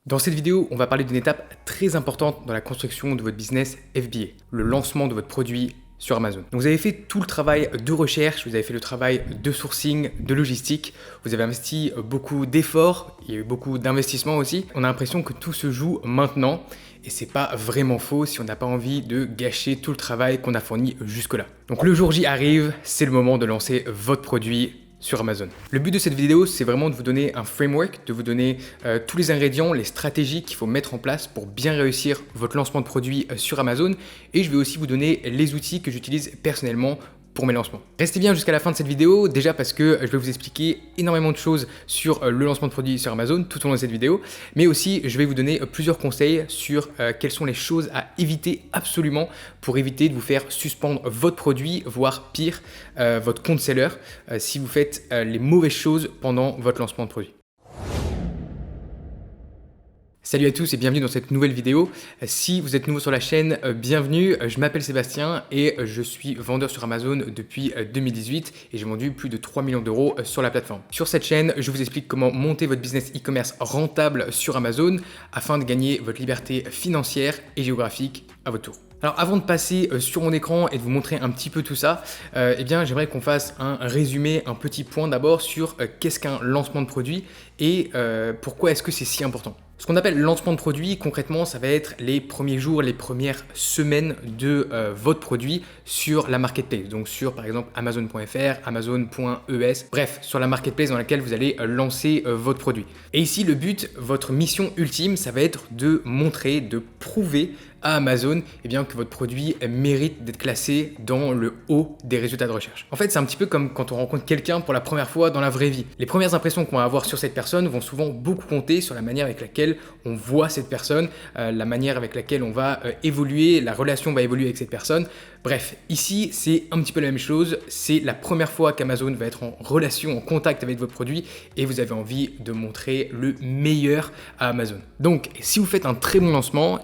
Dans cette vidéo, on va parler d'une étape très importante dans la construction de votre business FBA, le lancement de votre produit sur Amazon. Donc vous avez fait tout le travail de recherche, vous avez fait le travail de sourcing, de logistique, vous avez investi beaucoup d'efforts, il y a eu beaucoup d'investissements aussi. On a l'impression que tout se joue maintenant et c'est pas vraiment faux si on n'a pas envie de gâcher tout le travail qu'on a fourni jusque-là. Donc le jour J arrive, c'est le moment de lancer votre produit sur Amazon. Le but de cette vidéo, c'est vraiment de vous donner un framework, de vous donner tous les ingrédients, les stratégies qu'il faut mettre en place pour bien réussir votre lancement de produit sur Amazon. Et je vais aussi vous donner les outils que j'utilise personnellement pour mes lancements. Restez bien jusqu'à la fin de cette vidéo, déjà parce que je vais vous expliquer énormément de choses sur le lancement de produits sur Amazon tout au long de cette vidéo, mais aussi je vais vous donner plusieurs conseils sur quelles sont les choses à éviter absolument pour éviter de vous faire suspendre votre produit, voire pire, votre compte seller, si vous faites les mauvaises choses pendant votre lancement de produit. Salut à tous et bienvenue dans cette nouvelle vidéo. Si vous êtes nouveau sur la chaîne, bienvenue. Je m'appelle Sébastien et je suis vendeur sur Amazon depuis 2018 et j'ai vendu plus de 3 millions d'euros sur la plateforme. Sur cette chaîne, je vous explique comment monter votre business e-commerce rentable sur Amazon afin de gagner votre liberté financière et géographique à votre tour. Alors avant de passer sur mon écran et de vous montrer un petit peu tout ça, eh bien j'aimerais qu'on fasse un résumé, un petit point d'abord sur qu'est-ce qu'un lancement de produit et pourquoi est-ce que c'est si important. Ce qu'on appelle lancement de produit, concrètement, ça va être les premiers jours, les premières semaines de votre produit sur la marketplace. Donc sur par exemple Amazon.fr, Amazon.es, bref, sur la marketplace dans laquelle vous allez lancer votre produit. Et ici, le but, votre mission ultime, ça va être de montrer, de prouver à Amazon que votre produit mérite d'être classé dans le haut des résultats de recherche. En fait, c'est un petit peu comme quand on rencontre quelqu'un pour la première fois dans la vraie vie. Les premières impressions qu'on va avoir sur cette personne vont souvent beaucoup compter sur la manière avec laquelle on voit cette personne, la manière avec laquelle on va évoluer, la relation va évoluer avec cette personne. Bref, ici, c'est un petit peu la même chose. C'est la première fois qu'Amazon va être en relation, en contact avec votre produit et vous avez envie de montrer le meilleur à Amazon. Donc, si vous faites un très bon lancement,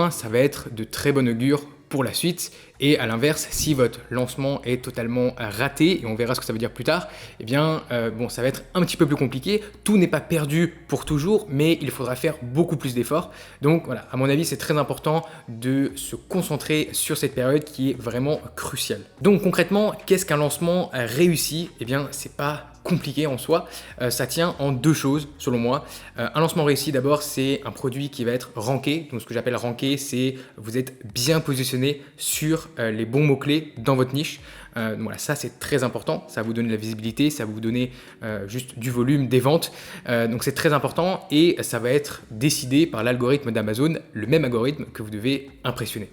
ça va être de très bon augure pour la suite. Et à l'inverse, si votre lancement est totalement raté, et on verra ce que ça veut dire plus tard, ça va être un petit peu plus compliqué. Tout n'est pas perdu pour toujours, mais il faudra faire beaucoup plus d'efforts. Donc voilà, à mon avis, c'est très important de se concentrer sur cette période qui est vraiment cruciale. Donc concrètement, qu'est-ce qu'un lancement réussi ? C'est pas compliqué en soi, ça tient en deux choses selon moi. Un lancement réussi d'abord, c'est un produit qui va être ranké. Donc ce que j'appelle ranké, c'est vous êtes bien positionné sur les bons mots-clés dans votre niche. Voilà, ça c'est très important, ça va vous donner de la visibilité, ça va vous donner juste du volume, des ventes. Donc c'est très important et ça va être décidé par l'algorithme d'Amazon, le même algorithme que vous devez impressionner.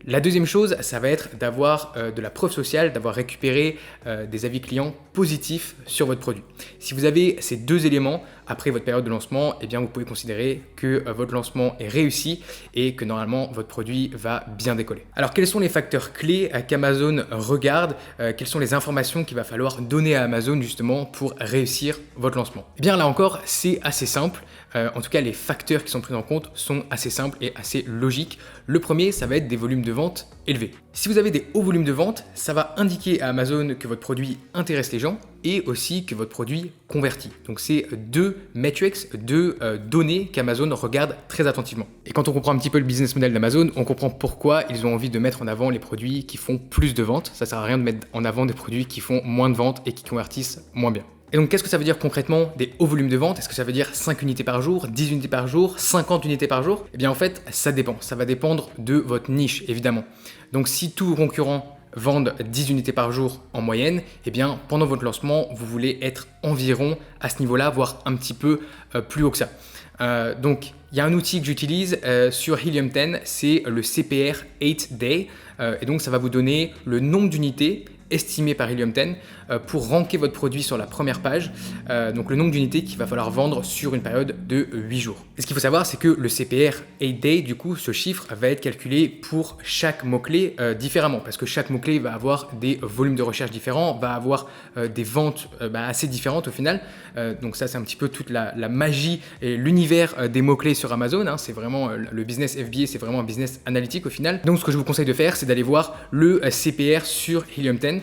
La deuxième chose, ça va être d'avoir de la preuve sociale, d'avoir récupéré des avis clients positifs sur votre produit. Si vous avez ces deux éléments après votre période de lancement, vous pouvez considérer que votre lancement est réussi et que normalement votre produit va bien décoller. Alors quels sont les facteurs clés qu'Amazon regarde, quelles sont les informations qu'il va falloir donner à Amazon justement pour réussir votre lancement? Là encore, c'est assez simple. En tout cas, les facteurs qui sont pris en compte sont assez simples et assez logiques. Le premier, ça va être des volumes de vente élevés. Si vous avez des hauts volumes de vente, ça va indiquer à Amazon que votre produit intéresse les gens et aussi que votre produit convertit. Donc c'est deux metrics, deux données qu'Amazon regarde très attentivement. Et quand on comprend un petit peu le business model d'Amazon, on comprend pourquoi ils ont envie de mettre en avant les produits qui font plus de ventes. Ça sert à rien de mettre en avant des produits qui font moins de ventes et qui convertissent moins bien. Et donc, qu'est-ce que ça veut dire concrètement des hauts volumes de vente? Est-ce que ça veut dire 5 unités par jour, 10 unités par jour, 50 unités par jour? En fait, ça dépend. Ça va dépendre de votre niche, évidemment. Donc, si tous vos concurrents vendent 10 unités par jour en moyenne, pendant votre lancement, vous voulez être environ à ce niveau-là, voire un petit peu plus haut que ça. Donc, il y a un outil que j'utilise sur Helium 10, c'est le CPR 8 Day. Et donc, ça va vous donner le nombre d'unités estimé par Helium 10 pour ranker votre produit sur la première page, donc le nombre d'unités qu'il va falloir vendre sur une période de 8 jours. Et ce qu'il faut savoir, c'est que le CPR 8 Day, du coup, ce chiffre va être calculé pour chaque mot-clé différemment, parce que chaque mot-clé va avoir des volumes de recherche différents, va avoir des ventes assez différentes au final. Donc ça, c'est un petit peu toute la magie et l'univers des mots-clés sur Amazon. C'est vraiment le business FBA, c'est vraiment un business analytique au final. Donc ce que je vous conseille de faire, c'est d'aller voir le CPR sur Helium 10.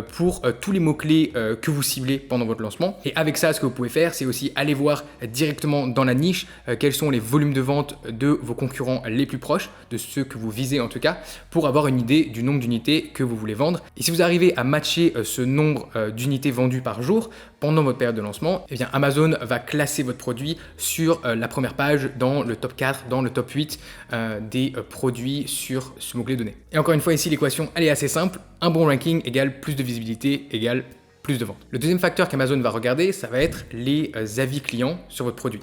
pour tous les mots-clés que vous ciblez pendant votre lancement. Et avec ça, ce que vous pouvez faire, c'est aussi aller voir directement dans la niche quels sont les volumes de vente de vos concurrents les plus proches, de ceux que vous visez en tout cas, pour avoir une idée du nombre d'unités que vous voulez vendre. Et si vous arrivez à matcher ce nombre d'unités vendues par jour pendant votre période de lancement, eh bien Amazon va classer votre produit sur la première page dans le top 4, dans le top 8 des produits sur ce mot-clé donné. Et encore une fois ici, l'équation elle est assez simple. Un bon ranking égale plus de visibilité égale plus de ventes. Le deuxième facteur qu'Amazon va regarder, ça va être les avis clients sur votre produit.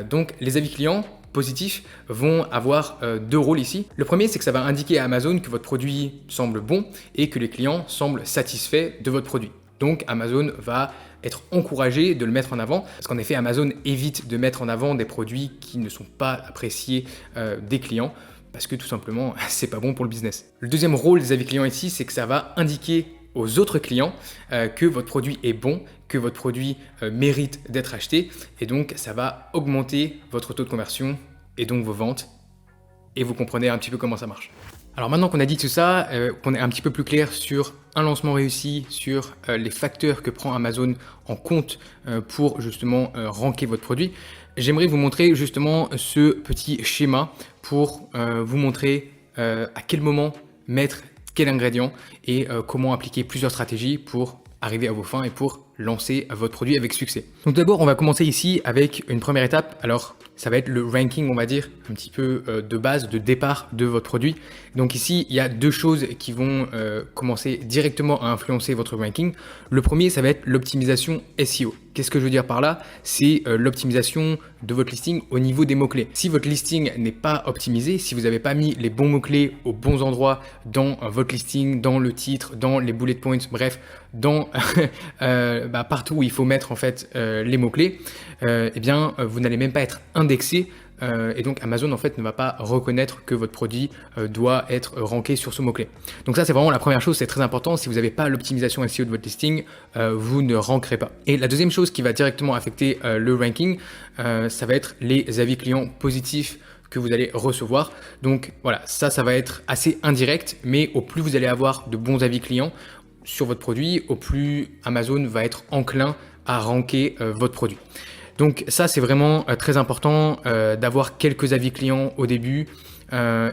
Donc les avis clients positifs vont avoir deux rôles ici. Le premier, c'est que ça va indiquer à Amazon que votre produit semble bon et que les clients semblent satisfaits de votre produit. Donc Amazon va être encouragé de le mettre en avant parce qu'en effet Amazon évite de mettre en avant des produits qui ne sont pas appréciés des clients parce que tout simplement c'est pas bon pour le business. Le deuxième rôle des avis clients ici, c'est que ça va indiquer aux autres clients que votre produit est bon, que votre produit mérite d'être acheté et donc ça va augmenter votre taux de conversion et donc vos ventes et vous comprenez un petit peu comment ça marche. Alors maintenant qu'on a dit tout ça, qu'on est un petit peu plus clair sur un lancement réussi, sur les facteurs que prend Amazon en compte pour justement ranker votre produit, j'aimerais vous montrer justement ce petit schéma pour vous montrer à quel moment mettre quel ingrédient et comment appliquer plusieurs stratégies pour arriver à vos fins et pour lancer votre produit avec succès. Donc d'abord, on va commencer ici avec une première étape. Alors, ça va être le ranking, on va dire, un petit peu de base, de départ de votre produit. Donc ici, il y a deux choses qui vont commencer directement à influencer votre ranking. Le premier, ça va être l'optimisation SEO. Qu'est-ce que je veux dire par là? C'est l'optimisation de votre listing au niveau des mots-clés. Si votre listing n'est pas optimisé, si vous n'avez pas mis les bons mots-clés aux bons endroits dans votre listing, dans le titre, dans les bullet points, bref, dans partout où il faut mettre en fait les mots-clés, eh bien vous n'allez même pas être indexé et donc Amazon en fait ne va pas reconnaître que votre produit doit être ranké sur ce mot-clé. Donc ça c'est vraiment la première chose, c'est très important. Si vous n'avez pas l'optimisation SEO de votre listing, vous ne rankerez pas. Et la deuxième chose qui va directement affecter le ranking, ça va être les avis clients positifs que vous allez recevoir. Donc voilà, ça va être assez indirect, mais au plus vous allez avoir de bons avis clients sur votre produit, au plus Amazon va être enclin à ranker votre produit. Donc ça, c'est vraiment très important d'avoir quelques avis clients au début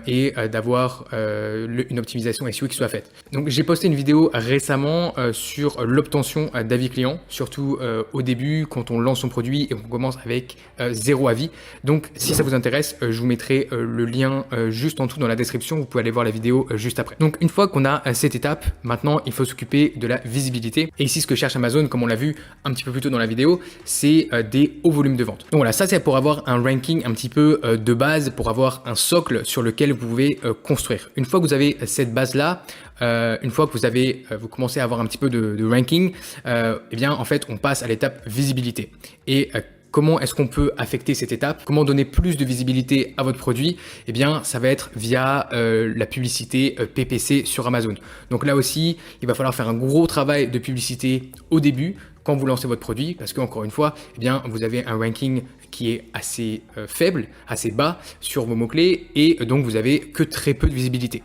et d'avoir une optimisation SEO qui soit faite. Donc j'ai posté une vidéo récemment sur l'obtention d'avis clients, surtout au début quand on lance son produit et qu'on commence avec 0 avis. Donc si ça vous intéresse, je vous mettrai le lien juste en dessous dans la description, vous pouvez aller voir la vidéo juste après. Donc une fois qu'on a cette étape, maintenant il faut s'occuper de la visibilité. Et ici ce que cherche Amazon, comme on l'a vu un petit peu plus tôt dans la vidéo, c'est des hauts volumes de vente. Donc voilà, ça c'est pour avoir un ranking un petit peu de base, pour avoir un socle sur lequel vous pouvez construire. Une fois que vous avez cette base-là, une fois que vous commencez à avoir un petit peu de ranking, eh bien en fait on passe à l'étape visibilité. Et comment est-ce qu'on peut affecter cette étape? Comment donner plus de visibilité à votre produit? Eh bien, ça va être via la publicité PPC sur Amazon. Donc là aussi, il va falloir faire un gros travail de publicité au début quand vous lancez votre produit, parce qu'encore une fois, eh bien, vous avez un ranking qui est assez faible, assez bas sur vos mots-clés, et donc vous avez que très peu de visibilité.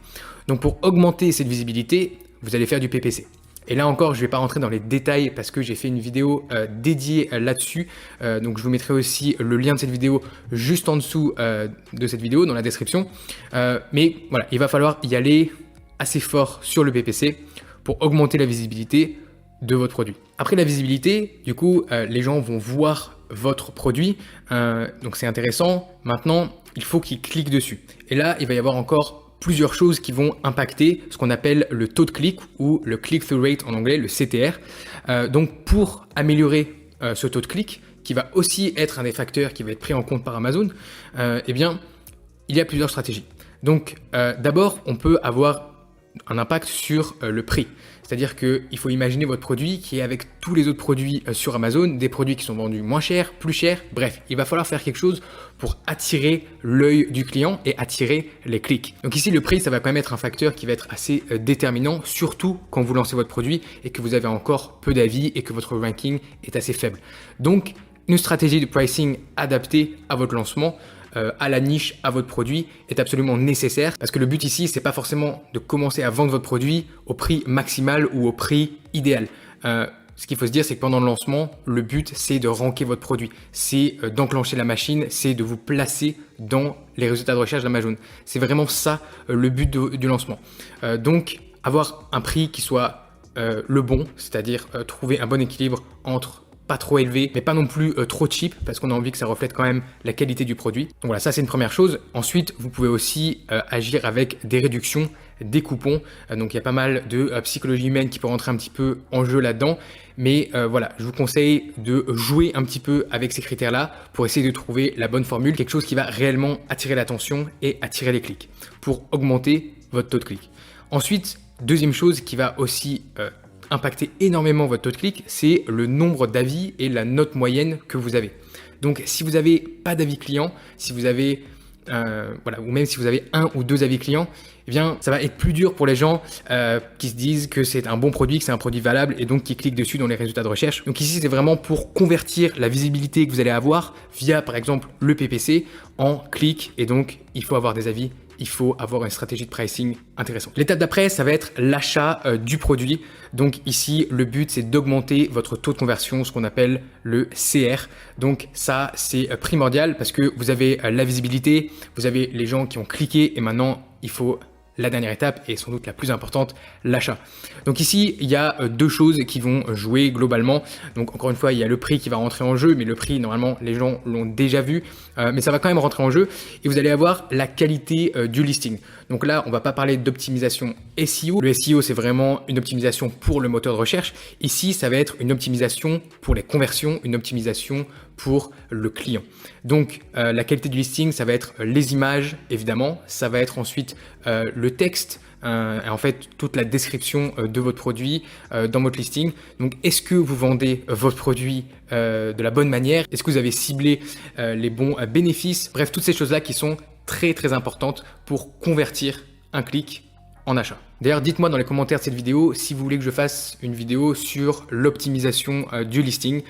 Donc pour augmenter cette visibilité, vous allez faire du PPC. Et là encore, je ne vais pas rentrer dans les détails parce que j'ai fait une vidéo dédiée là-dessus. Donc je vous mettrai aussi le lien de cette vidéo juste en dessous de cette vidéo dans la description. Mais voilà, il va falloir y aller assez fort sur le PPC pour augmenter la visibilité de votre produit. Après la visibilité, du coup, les gens vont voir votre produit. Donc c'est intéressant. Maintenant, il faut qu'ils cliquent dessus. Et là, il va y avoir encore plusieurs choses qui vont impacter ce qu'on appelle le taux de clic ou le click-through rate en anglais, le CTR. Donc pour améliorer ce taux de clic, qui va aussi être un des facteurs qui va être pris en compte par Amazon, eh bien, il y a plusieurs stratégies. Donc d'abord, on peut avoir un impact sur le prix. C'est-à-dire qu'il faut imaginer votre produit qui est avec tous les autres produits sur Amazon, des produits qui sont vendus moins cher, plus cher, bref, il va falloir faire quelque chose pour attirer l'œil du client et attirer les clics. Donc ici, le prix, ça va quand même être un facteur qui va être assez déterminant, surtout quand vous lancez votre produit et que vous avez encore peu d'avis et que votre ranking est assez faible. Donc, une stratégie de pricing adaptée à votre lancement, à la niche, à votre produit est absolument nécessaire parce que le but ici, c'est pas forcément de commencer à vendre votre produit au prix maximal ou au prix idéal. Ce qu'il faut se dire, c'est que pendant le lancement, le but, c'est de ranker votre produit. C'est d'enclencher la machine, c'est de vous placer dans les résultats de recherche d'Amazon. C'est vraiment ça le but du lancement. Donc, avoir un prix qui soit le bon, c'est-à-dire trouver un bon équilibre entre pas trop élevé, mais pas non plus trop cheap, parce qu'on a envie que ça reflète quand même la qualité du produit. Donc voilà, ça c'est une première chose. Ensuite, vous pouvez aussi agir avec des réductions, des coupons. Donc il y a pas mal de psychologie humaine qui peut rentrer un petit peu en jeu là-dedans. Mais voilà, je vous conseille de jouer un petit peu avec ces critères-là pour essayer de trouver la bonne formule, quelque chose qui va réellement attirer l'attention et attirer les clics pour augmenter votre taux de clic. Ensuite, deuxième chose qui va aussi impacter énormément votre taux de clic, c'est le nombre d'avis et la note moyenne que vous avez. Donc si vous n'avez pas d'avis client, si vous avez voilà, ou même si vous avez 1 ou 2 avis clients, eh bien ça va être plus dur pour les gens qui se disent que c'est un bon produit, que c'est un produit valable et donc qui cliquent dessus dans les résultats de recherche. Donc ici c'est vraiment pour convertir la visibilité que vous allez avoir via par exemple le PPC en clics, et donc il faut avoir des avis. Il faut avoir une stratégie de pricing intéressante. L'étape d'après, ça va être l'achat du produit. Donc ici, le but, c'est d'augmenter votre taux de conversion, ce qu'on appelle le CR. Donc ça, c'est primordial parce que vous avez la visibilité, vous avez les gens qui ont cliqué et maintenant, il faut la dernière étape et sans doute la plus importante, l'achat. Donc ici, il y a deux choses qui vont jouer globalement. Donc encore une fois, il y a le prix qui va rentrer en jeu, mais le prix, normalement, les gens l'ont déjà vu, mais ça va quand même rentrer en jeu et vous allez avoir la qualité du listing. Donc là, on va pas parler d'optimisation SEO. Le SEO, c'est vraiment une optimisation pour le moteur de recherche. Ici, ça va être une optimisation pour les conversions, une optimisation pour le client. Donc la qualité du listing, ça va être les images, évidemment. Ça va être ensuite le texte, et en fait toute la description de votre produit dans votre listing. Donc est-ce que vous vendez votre produit de la bonne manière? Est-ce que vous avez ciblé les bons bénéfices? Bref, toutes ces choses-là qui sont très très importantes pour convertir un clic en achat. D'ailleurs, dites-moi dans les commentaires de cette vidéo si vous voulez que je fasse une vidéo sur l'optimisation du listing,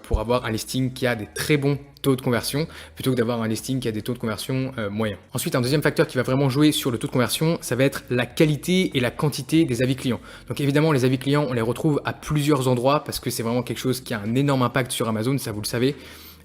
pour avoir un listing qui a des très bons taux de conversion plutôt que d'avoir un listing qui a des taux de conversion moyens. Ensuite, un deuxième facteur qui va vraiment jouer sur le taux de conversion, ça va être la qualité et la quantité des avis clients. Donc évidemment, les avis clients, on les retrouve à plusieurs endroits parce que c'est vraiment quelque chose qui a un énorme impact sur Amazon, ça vous le savez.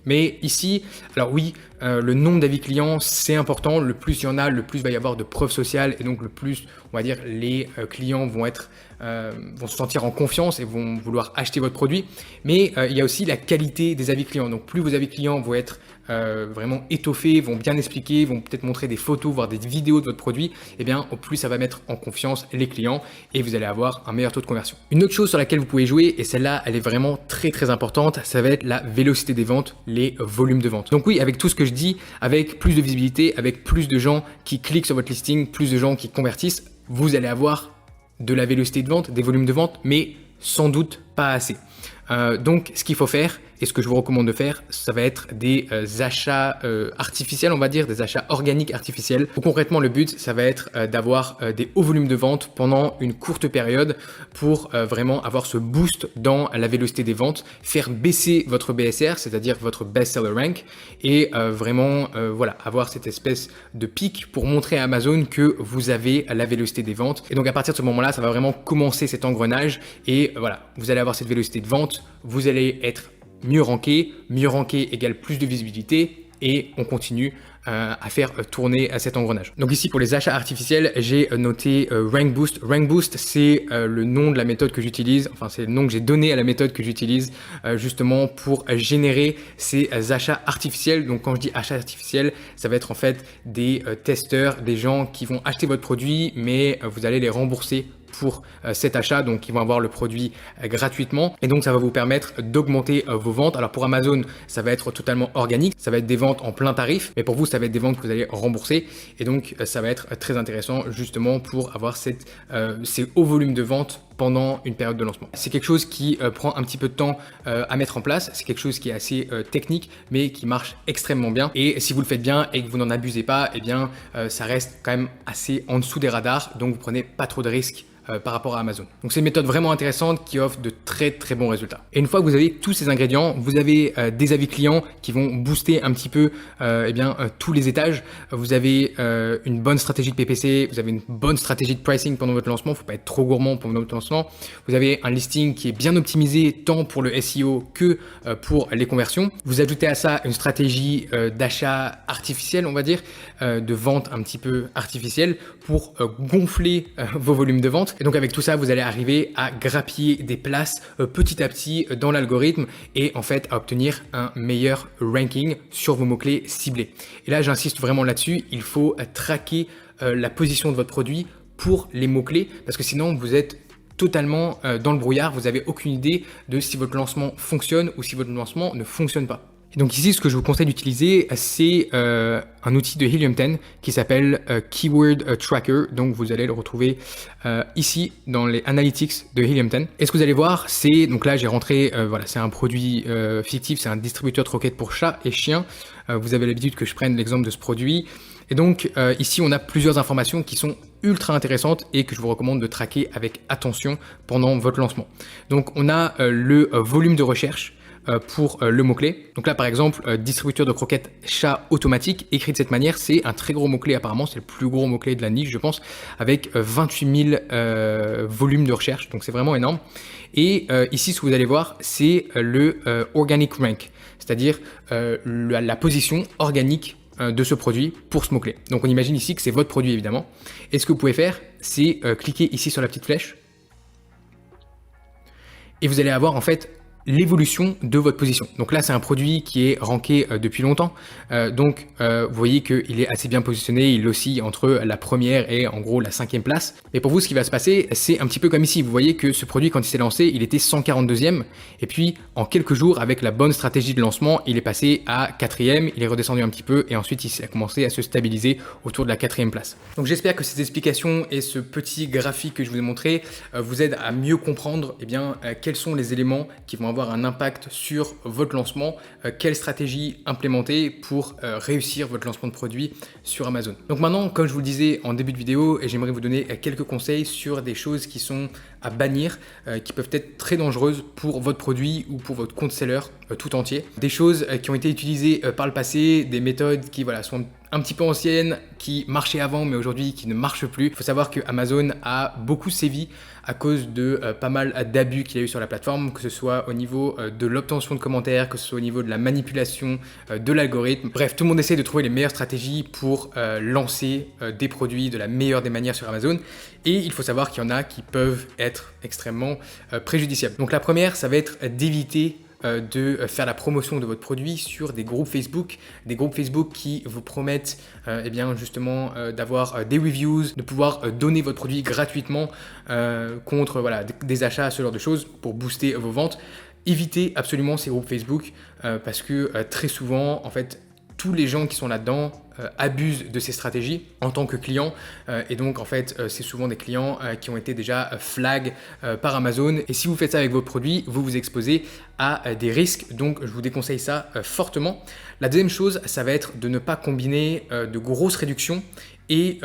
Mais ici, alors oui, le nombre d'avis clients, c'est important. Le plus il y en a, le plus il va y avoir de preuves sociales et donc le plus, on va dire, les clients vont se sentir en confiance et vont vouloir acheter votre produit. Mais il y a aussi la qualité des avis clients. Donc plus vos avis clients vont être vraiment étoffés, vont bien expliquer, vont peut-être montrer des photos, voire des vidéos de votre produit, et bien au plus ça va mettre en confiance les clients et vous allez avoir un meilleur taux de conversion. Une autre chose sur laquelle vous pouvez jouer, et celle-là elle est vraiment très très importante, ça va être la vélocité des ventes, les volumes de vente. Donc oui, avec tout ce que je dis, avec plus de visibilité, avec plus de gens qui cliquent sur votre listing, plus de gens qui convertissent, vous allez avoir de la vélocité de vente, des volumes de vente, mais sans doute pas assez. Donc ce qu'il faut faire et ce que je vous recommande de faire, ça va être des achats artificiels, on va dire, des achats organiques artificiels. Ou concrètement, le but, ça va être d'avoir des hauts volumes de vente pendant une courte période pour vraiment avoir ce boost dans la vélocité des ventes, faire baisser votre BSR, c'est-à-dire votre best seller rank, et vraiment voilà, avoir cette espèce de pic pour montrer à Amazon que vous avez la vélocité des ventes. Et donc à partir de ce moment-là, ça va vraiment commencer cet engrenage et voilà, vous allez avoir cette vélocité de vente, vous allez être mieux ranké égale plus de visibilité et on continue à faire tourner à cet engrenage. Donc ici pour les achats artificiels, j'ai noté Rank Boost. Rank Boost, c'est le nom de la méthode que j'utilise, enfin c'est le nom que j'ai donné à la méthode que j'utilise justement pour générer ces achats artificiels. Donc quand je dis achats artificiels, ça va être en fait des testeurs, des gens qui vont acheter votre produit mais vous allez les rembourser pour cet achat, donc ils vont avoir le produit gratuitement et donc ça va vous permettre d'augmenter vos ventes. Alors pour Amazon, ça va être totalement organique, ça va être des ventes en plein tarif, mais pour vous, ça va être des ventes que vous allez rembourser et donc ça va être très intéressant justement pour avoir ces hauts volumes de vente pendant une période de lancement. C'est quelque chose qui prend un petit peu de temps à mettre en place, c'est quelque chose qui est assez technique mais qui marche extrêmement bien et si vous le faites bien et que vous n'en abusez pas, eh bien ça reste quand même assez en dessous des radars, donc vous prenez pas trop de risques par rapport à Amazon. Donc c'est une méthode vraiment intéressante qui offre de très très bons résultats. Et une fois que vous avez tous ces ingrédients, vous avez des avis clients qui vont booster un petit peu tous les étages. Vous avez une bonne stratégie de PPC, vous avez une bonne stratégie de pricing pendant votre lancement. Il ne faut pas être trop gourmand pendant votre lancement. Vous avez un listing qui est bien optimisé tant pour le SEO que pour les conversions. Vous ajoutez à ça une stratégie d'achat artificielle, on va dire, de vente un petit peu artificielle pour gonfler vos volumes de vente. Et donc avec tout ça, vous allez arriver à grappiller des places petit à petit dans l'algorithme et en fait à obtenir un meilleur ranking sur vos mots-clés ciblés. Et là, j'insiste vraiment là-dessus, il faut traquer la position de votre produit pour les mots-clés parce que sinon vous êtes totalement dans le brouillard, vous n'avez aucune idée de si votre lancement fonctionne ou si votre lancement ne fonctionne pas. Et donc ici, ce que je vous conseille d'utiliser, c'est un outil de Helium 10 qui s'appelle Keyword Tracker. Donc vous allez le retrouver ici dans les analytics de Helium 10. Et ce que vous allez voir, c'est, donc là j'ai rentré, voilà, c'est un produit fictif, c'est un distributeur de croquettes pour chats et chiens. Vous avez l'habitude que je prenne l'exemple de ce produit. Et donc ici, on a plusieurs informations qui sont ultra intéressantes et que je vous recommande de traquer avec attention pendant votre lancement. Donc on a le volume de recherche pour le mot-clé. Donc là, par exemple, distributeur de croquettes chat automatique, écrit de cette manière, c'est un très gros mot-clé apparemment, c'est le plus gros mot-clé de la niche, je pense, avec 28 000 volumes de recherche, donc c'est vraiment énorme. Et ici, ce que vous allez voir, c'est le Organic Rank, c'est-à-dire la position organique de ce produit pour ce mot-clé. Donc on imagine ici que c'est votre produit évidemment. Et ce que vous pouvez faire, c'est cliquer ici sur la petite flèche et vous allez avoir en fait l'évolution de votre position. Donc là, c'est un produit qui est ranké depuis longtemps. Donc, vous voyez qu'il est assez bien positionné. Il oscille entre la première et en gros la 5e place. Mais pour vous, ce qui va se passer, c'est un petit peu comme ici. Vous voyez que ce produit, quand il s'est lancé, il était 142e. Et puis, en quelques jours, avec la bonne stratégie de lancement, il est passé à 4e. Il est redescendu un petit peu et ensuite, il a commencé à se stabiliser autour de la 4e place. Donc, j'espère que ces explications et ce petit graphique que je vous ai montré vous aident à mieux comprendre quels sont les éléments qui vont avoir un impact sur votre lancement, quelle stratégie implémenter pour réussir votre lancement de produit sur Amazon. Donc maintenant, comme je vous le disais en début de vidéo, j'aimerais vous donner quelques conseils sur des choses qui sont à bannir, qui peuvent être très dangereuses pour votre produit ou pour votre compte seller tout entier. Des choses qui ont été utilisées par le passé, des méthodes qui sont un petit peu anciennes, qui marchaient avant mais aujourd'hui qui ne marchent plus. Il faut savoir que Amazon a beaucoup sévi à cause de pas mal d'abus qu'il y a eu sur la plateforme, que ce soit au niveau de l'obtention de commentaires, que ce soit au niveau de la manipulation de l'algorithme. Bref, tout le monde essaie de trouver les meilleures stratégies pour lancer des produits de la meilleure des manières sur Amazon. Et il faut savoir qu'il y en a qui peuvent être extrêmement préjudiciables. Donc la première, ça va être d'éviter de faire la promotion de votre produit sur des groupes Facebook qui vous promettent justement d'avoir des reviews, de pouvoir donner votre produit gratuitement contre des achats, ce genre de choses pour booster vos ventes. Évitez absolument ces groupes Facebook parce que très souvent, en fait, tous les gens qui sont là-dedans abusent de ces stratégies en tant que clients et donc en fait c'est souvent des clients qui ont été déjà flag par Amazon et si vous faites ça avec vos produits, vous vous exposez à des risques, donc je vous déconseille ça fortement. La deuxième chose, ça va être de ne pas combiner de grosses réductions et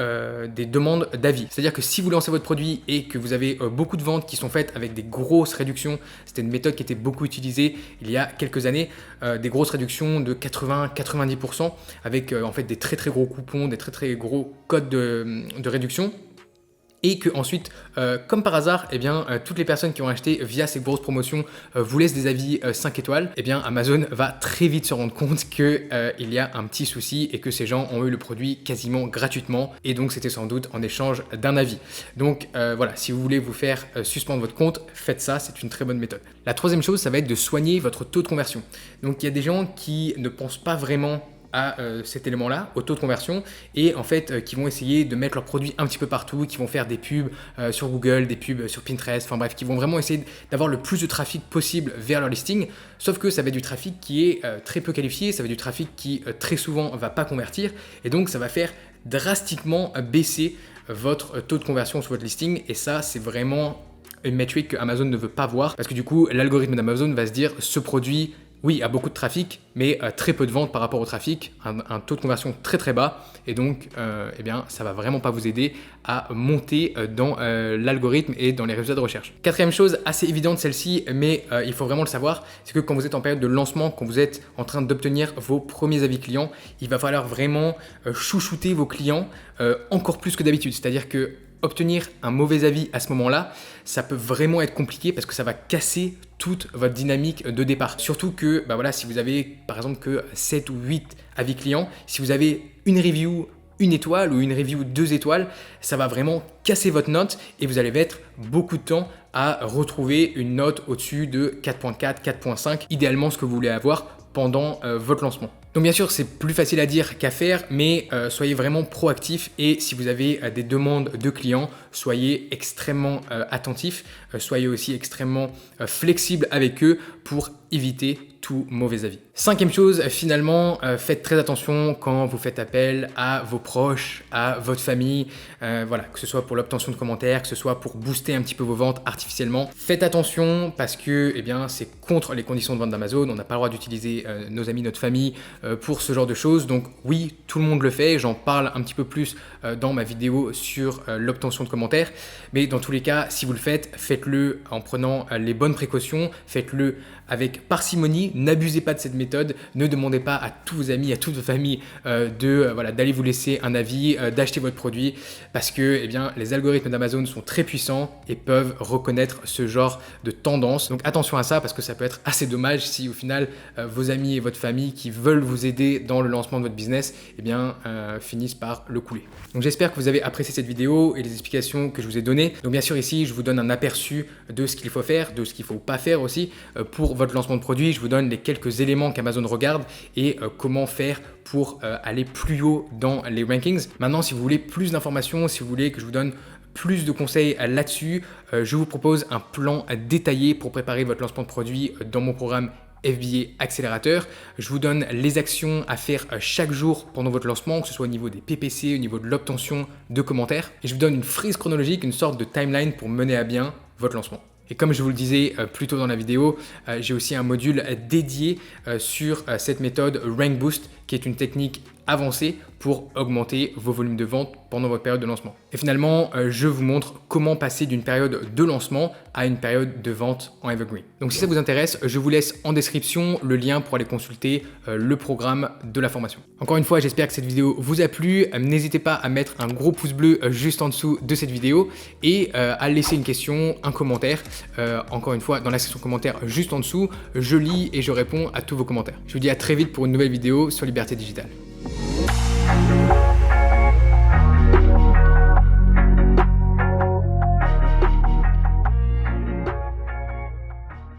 des demandes d'avis. C'est-à-dire que si vous lancez votre produit et que vous avez beaucoup de ventes qui sont faites avec des grosses réductions, c'était une méthode qui était beaucoup utilisée il y a quelques années, des grosses réductions de 80-90% avec en fait des très très gros coupons, des très très gros codes de réduction. Et que ensuite, comme par hasard, toutes les personnes qui ont acheté via ces grosses promotions vous laissent des avis 5 étoiles, Amazon va très vite se rendre compte qu'il y a un petit souci et que ces gens ont eu le produit quasiment gratuitement et donc c'était sans doute en échange d'un avis. Donc voilà, si vous voulez vous faire suspendre votre compte, faites ça, c'est une très bonne méthode. La troisième chose, ça va être de soigner votre taux de conversion. Donc il y a des gens qui ne pensent pas vraiment à cet élément-là, au taux de conversion, et en fait qui vont essayer de mettre leurs produits un petit peu partout, qui vont faire des pubs sur Google, des pubs sur Pinterest, enfin bref, qui vont vraiment essayer d'avoir le plus de trafic possible vers leur listing, sauf que ça va être du trafic qui est très peu qualifié, ça va être du trafic qui très souvent va pas convertir, et donc ça va faire drastiquement baisser votre taux de conversion sur votre listing, et ça c'est vraiment une métrique que Amazon ne veut pas voir, parce que du coup l'algorithme d'Amazon va se dire ce produit oui, a beaucoup de trafic, mais très peu de ventes par rapport au trafic, un taux de conversion très très bas, et donc ça va vraiment pas vous aider à monter dans l'algorithme et dans les résultats de recherche. Quatrième chose, assez évidente celle-ci, mais il faut vraiment le savoir, c'est que quand vous êtes en période de lancement, quand vous êtes en train d'obtenir vos premiers avis clients, il va falloir vraiment chouchouter vos clients encore plus que d'habitude, c'est-à-dire que obtenir un mauvais avis à ce moment-là, ça peut vraiment être compliqué parce que ça va casser toute votre dynamique de départ. Surtout que voilà, si vous avez par exemple que 7 ou 8 avis clients, si vous avez une review 1 étoile ou une review 2 étoiles, ça va vraiment casser votre note et vous allez mettre beaucoup de temps à retrouver une note au-dessus de 4.4, 4.5, idéalement ce que vous voulez avoir pendant votre lancement. Donc bien sûr, c'est plus facile à dire qu'à faire, mais soyez vraiment proactif et si vous avez des demandes de clients, soyez extrêmement attentif, soyez aussi extrêmement flexible avec eux pour éviter tout mauvais avis. 5e chose, finalement, faites très attention quand vous faites appel à vos proches, à votre famille, voilà, que ce soit pour l'obtention de commentaires, que ce soit pour booster un petit peu vos ventes artificiellement. Faites attention parce que c'est contre les conditions de vente d'Amazon, on n'a pas le droit d'utiliser nos amis, notre famille pour ce genre de choses. Donc oui, tout le monde le fait, j'en parle un petit peu plus dans ma vidéo sur l'obtention de commentaires, mais dans tous les cas, si vous le faites, faites-le en prenant les bonnes précautions, faites-le avec parcimonie, n'abusez pas de cette méthode, ne demandez pas à tous vos amis, à toute votre famille d'aller vous laisser un avis, d'acheter votre produit parce que les algorithmes d'Amazon sont très puissants et peuvent reconnaître ce genre de tendance. Donc attention à ça parce que ça peut être assez dommage si au final vos amis et votre famille qui veulent vous aider dans le lancement de votre business finissent par le couler. Donc j'espère que vous avez apprécié cette vidéo et les explications que je vous ai données. Donc bien sûr ici je vous donne un aperçu de ce qu'il faut faire, de ce qu'il ne faut pas faire aussi pour votre lancement de produit. Je vous donne les quelques éléments qu'Amazon regarde et comment faire pour aller plus haut dans les rankings. Maintenant, si vous voulez plus d'informations, si vous voulez que je vous donne plus de conseils là-dessus, je vous propose un plan détaillé pour préparer votre lancement de produit dans mon programme FBA Accélérateur. Je vous donne les actions à faire chaque jour pendant votre lancement, que ce soit au niveau des PPC, au niveau de l'obtention de commentaires. Et je vous donne une frise chronologique, une sorte de timeline pour mener à bien votre lancement. Et comme je vous le disais plus tôt dans la vidéo, j'ai aussi un module dédié sur cette méthode Rank Boost, qui est une technique avancée pour augmenter vos volumes de vente pendant votre période de lancement. Et finalement, je vous montre comment passer d'une période de lancement à une période de vente en Evergreen. Donc si ça vous intéresse, je vous laisse en description le lien pour aller consulter le programme de la formation. Encore une fois, j'espère que cette vidéo vous a plu. N'hésitez pas à mettre un gros pouce bleu juste en dessous de cette vidéo et à laisser une question, un commentaire. Encore une fois, dans la section commentaires juste en dessous, je lis et je réponds à tous vos commentaires. Je vous dis à très vite pour une nouvelle vidéo sur Liberté Digitale.